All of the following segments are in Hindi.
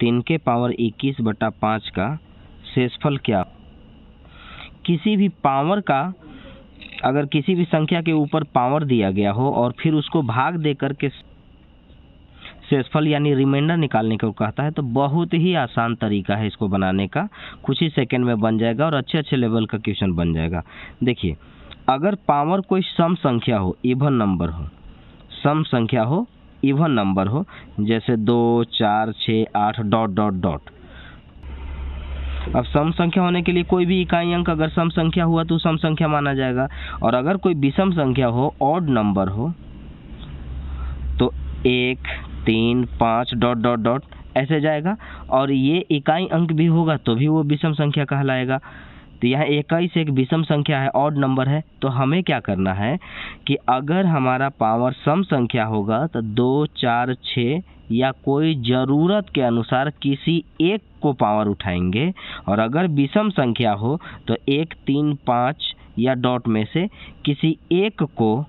3 के पावर 21/5 का शेषफल क्या? किसी भी पावर का, अगर किसी भी संख्या के ऊपर पावर दिया गया हो और फिर उसको भाग दे करके शेषफल यानी रिमाइंडर निकालने को कहता है, तो बहुत ही आसान तरीका है इसको बनाने का। कुछ ही सेकंड में बन जाएगा और अच्छे लेवल का क्वेश्चन बन जाएगा। देखिए, अगर पावर कोई सम संख्या हो, इवन नंबर हो, सम संख्या हो, इवन नंबर हो, जैसे 2, 4, 6, 8 डॉट डॉट डॉट। अब सम संख्या होने के लिए कोई भी इकाई अंक अगर सम संख्या हुआ तो सम संख्या माना जाएगा। और अगर कोई विषम संख्या हो, ऑड नंबर हो, तो 1, 3, 5 डॉट डॉट डॉट ऐसे जाएगा। और ये इकाई अंक भी होगा तो भी वो विषम संख्या कहलाएगा। तो यह 21 एक विषम संख्या है, ऑड नंबर है। तो हमें क्या करना है कि अगर हमारा पावर सम संख्या होगा तो 2, 4, 6 या कोई ज़रूरत के अनुसार किसी एक को पावर उठाएंगे। और अगर विषम संख्या हो तो 1, 3, 5 या डॉट में से किसी एक को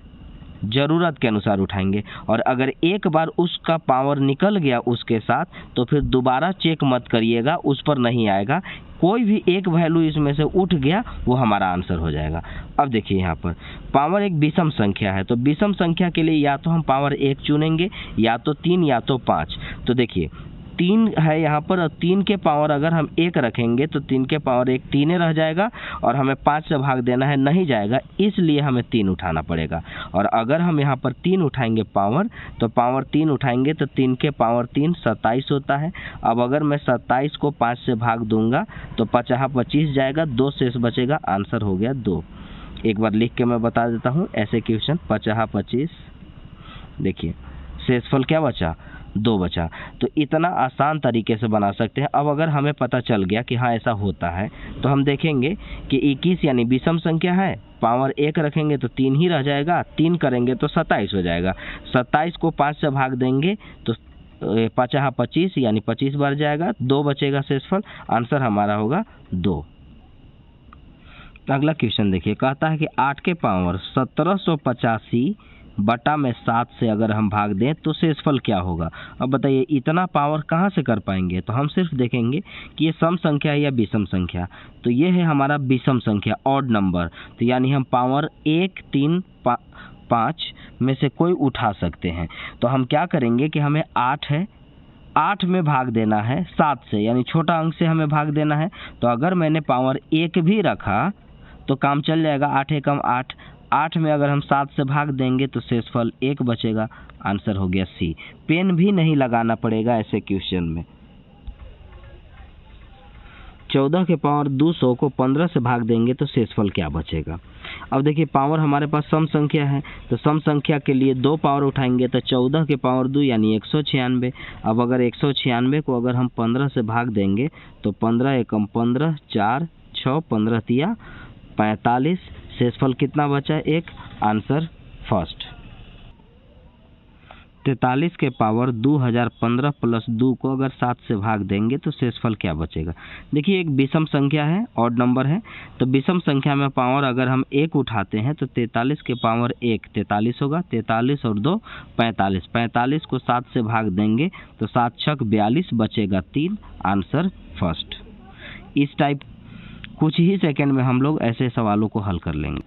ज़रूरत के अनुसार उठाएंगे। और अगर एक बार उसका पावर निकल गया उसके साथ, तो फिर दोबारा चेक मत करिएगा, उस पर नहीं आएगा। कोई भी एक वैल्यू इसमें से उठ गया वो हमारा आंसर हो जाएगा। अब देखिए, यहाँ पर पावर एक विषम संख्या है, तो विषम संख्या के लिए या तो हम पावर 1 चुनेंगे, या तो 3, या तो 5। तो देखिए 3 है यहाँ पर, और 3 के पावर अगर हम 1 रखेंगे तो 3 के पावर 1 3 रह जाएगा, और हमें 5 से भाग देना है, नहीं जाएगा, इसलिए हमें 3 उठाना पड़ेगा। और अगर हम यहाँ पर 3 उठाएंगे पावर, तो पावर 3 उठाएंगे तो 3 के पावर 3 27 होता है। अब अगर मैं 27 को 5 से भाग दूंगा तो 50 25 जाएगा, 2 शेष बचेगा, आंसर हो गया 2। एक बार लिख के मैं बता देता हूँ ऐसे क्वेश्चन। 50 25, देखिए शेषफल क्या बचा? 2 बचा। तो इतना आसान तरीके से बना सकते हैं। अब अगर हमें पता चल गया कि हाँ ऐसा होता है, तो हम देखेंगे कि 21 यानी विषम संख्या है, पावर 1 रखेंगे तो 3 ही रह जाएगा, 3 करेंगे तो 27 हो जाएगा। 27 को 5 से भाग देंगे तो 50 25 यानी 25 बढ़ जाएगा, 2 बचेगा शेषफल, आंसर हमारा होगा 2। अगला क्वेश्चन देखिए, कहता है कि 8 के पावर 1785 बटा में 7 से अगर हम भाग दें तो शेषफल क्या होगा? अब बताइए, इतना पावर कहाँ से कर पाएंगे? तो हम सिर्फ देखेंगे कि ये सम संख्या है या विषम संख्या। तो ये है हमारा विषम संख्या, ऑड नंबर। तो यानी हम पावर 1, 3, 5 में से कोई उठा सकते हैं। तो हम क्या करेंगे कि हमें 8 है, 8 में भाग देना है 7 से, यानी छोटा अंक से हमें भाग देना है। तो अगर मैंने पावर 1 भी रखा तो काम चल जाएगा, 8 एकम 8, 8 में अगर हम 7 से भाग देंगे तो शेषफल 1 बचेगा, आंसर हो गया सी। पेन भी नहीं लगाना पड़ेगा ऐसे क्वेश्चन में। 14 के पावर 200 को 15 से भाग देंगे तो शेषफल क्या बचेगा? अब देखिए, पावर हमारे पास सम संख्या है, तो सम संख्या के लिए 2 पावर उठाएंगे तो 14 के पावर 2 यानी 196। अब अगर 196 को अगर हम 15 से भाग देंगे तो 15 एकम 15, 4, 6, 15 तिया 45, शेषफल कितना बचा? 1, आंसर फर्स्ट। 43 के पावर 2015 प्लस 2 को अगर 7 से भाग देंगे तो शेषफल क्या बचेगा? देखिए, एक विषम संख्या है, ऑड नंबर है, तो विषम संख्या में पावर अगर हम 1 उठाते हैं तो 43 के पावर 1 43 होगा, 43 और 2 45, 45 को 7 से भाग देंगे तो 7 छक 42 बचेगा 3, आंसर फर्स्ट। इस टाइप कुछ ही सेकंड में हम लोग ऐसे सवालों को हल कर लेंगे।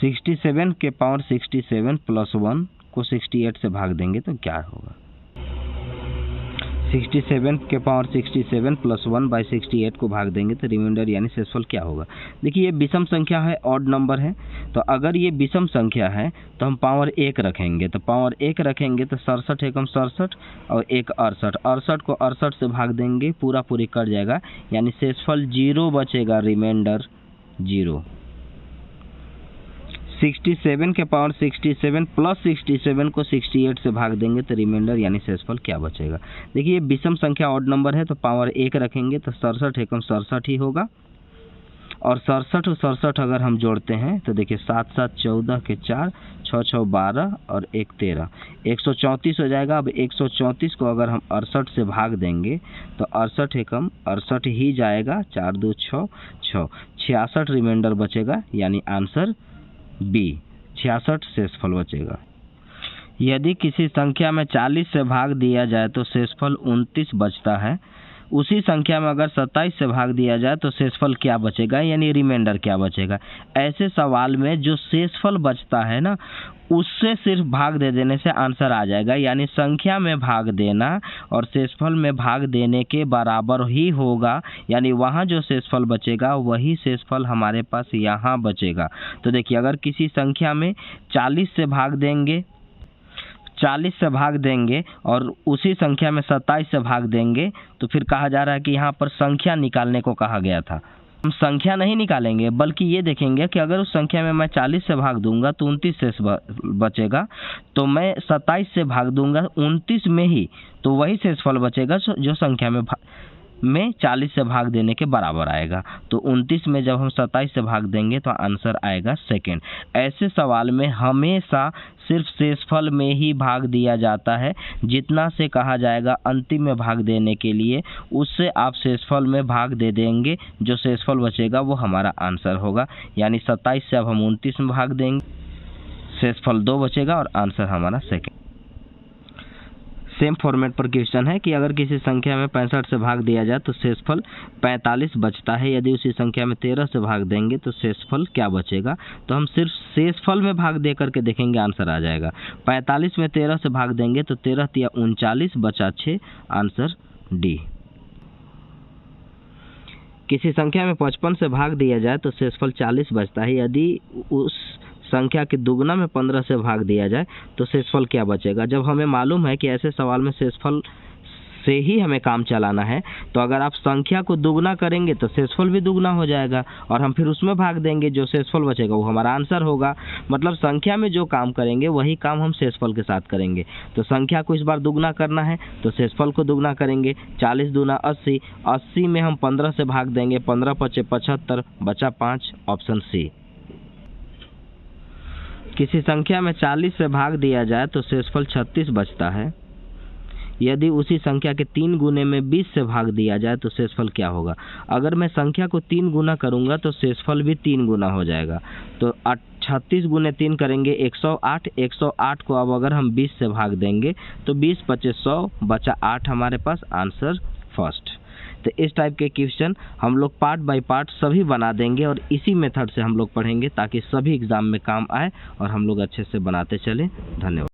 67 के पावर 67 प्लस 1 को 68 से भाग देंगे तो क्या होगा? 67 के पावर 67 प्लस 1 बाई 68 को भाग देंगे तो रिमाइंडर यानी शेषफल क्या होगा? देखिए, ये विषम संख्या है, ऑड नंबर है, तो अगर ये विषम संख्या है तो हम पावर 1 रखेंगे। तो पावर 1 रखेंगे तो 67 एकम 67 और 1 68, 68 को 68 से भाग देंगे, पूरा पूरी कट जाएगा, यानी शेषफल 0 बचेगा, रिमाइंडर 0। 67 के पावर 67 प्लस 67 को 68 से भाग देंगे तो रिमाइंडर यानी शेषफल क्या बचेगा? देखिए, विषम संख्या ऑड नंबर है, तो पावर 1 रखेंगे तो 67 एकम 67 ही होगा। और 67 और 67 अगर हम जोड़ते हैं तो देखिए, 7 7 14 के 4, 6 6 12 और 1 13, 134 हो जाएगा। अब 134 को अगर हम 68 से भाग देंगे तो 68 एकम 68 ही जाएगा, 4 2 6 6, 66 रिमाइंडर बचेगा, यानी आंसर बी, 66 शेषफल बचेगा। यदि किसी संख्या में 40 से भाग दिया जाए तो शेषफल 29 बचता है। उसी संख्या में अगर 27 से भाग दिया जाए तो शेषफल क्या बचेगा, यानी रिमाइंडर क्या बचेगा। ऐसे सवाल में जो शेषफल बचता है ना, उससे सिर्फ भाग दे देने से आंसर आ जाएगा। यानी संख्या में भाग देना और शेषफल में भाग देने के बराबर ही होगा। यानी वहाँ जो शेषफल बचेगा वही शेषफल हमारे पास यहाँ बचेगा। तो देखिए, अगर किसी संख्या में 40 से भाग देंगे और उसी संख्या में 27 से भाग देंगे, तो फिर कहा जा रहा है कि यहाँ पर संख्या निकालने को कहा गया था। हम संख्या नहीं निकालेंगे, बल्कि ये देखेंगे कि अगर उस संख्या में मैं 40 से भाग दूंगा तो 29 शेष बचेगा, तो मैं 27 से भाग दूंगा 29 में ही, तो वही शेषफल बचेगा जो संख्या में 40 से भाग देने के बराबर आएगा। तो 29 में जब हम 27 से भाग देंगे तो आंसर आएगा सेकेंड। ऐसे सवाल में हमेशा सिर्फ शेषफल में ही भाग दिया जाता है। जितना से कहा जाएगा अंतिम में भाग देने के लिए, उससे आप शेषफल में भाग दे देंगे। जो शेषफल बचेगा वो हमारा आंसर होगा। यानी 27 से अब हम 29 में भाग देंगे, शेषफल 2 बचेगा और आंसर हमारा सेकेंड। सेम फॉर्मेट पर क्वेश्चन है कि अगर किसी संख्या में 65 से भाग दिया जाए तो शेषफल 45 बचता है। यदि उसी संख्या में 13 से भाग देंगे तो शेषफल क्या बचेगा। तो हम सिर्फ शेषफल में भाग दे करके देखेंगे, आंसर आ जाएगा। 45 में 13 से भाग देंगे तो 13 या 39 बचा 6, आंसर डी। किसी संख्या में 55 से भाग दिया जाए तो शेषफल 40 बचता है। यदि उस संख्या के दुगना में 15 से भाग दिया जाए तो शेषफल क्या बचेगा। जब हमें मालूम है कि ऐसे सवाल में शेषफल से ही हमें काम चलाना है, तो अगर आप संख्या को दुगना करेंगे तो शेषफल भी दुगना हो जाएगा और हम फिर उसमें भाग देंगे। जो शेषफल बचेगा वो हमारा आंसर होगा। मतलब संख्या में जो काम करेंगे वही काम हम शेषफल के साथ करेंगे। तो संख्या को इस बार दुगना करना है तो शेषफल को दुगना करेंगे। 40 दूना 80, 80 में हम 15 से भाग देंगे, 15 पचे 75, बचा 5, ऑप्शन सी। किसी संख्या में 40 से भाग दिया जाए तो शेषफल 36 बचता है। यदि उसी संख्या के 3 गुने में 20 से भाग दिया जाए तो शेषफल क्या होगा। अगर मैं संख्या को 3 गुना करूंगा तो शेषफल भी 3 गुना हो जाएगा। तो 36 गुने 3 करेंगे 108। 108 को अब अगर हम 20 से भाग देंगे तो 20 पचे 100, बचा 8 हमारे पास, आंसर फर्स्ट। तो इस टाइप के क्वेश्चन हम लोग पार्ट बाय पार्ट सभी बना देंगे और इसी मेथड से हम लोग पढ़ेंगे ताकि सभी एग्जाम में काम आए और हम लोग अच्छे से बनाते चलें। धन्यवाद।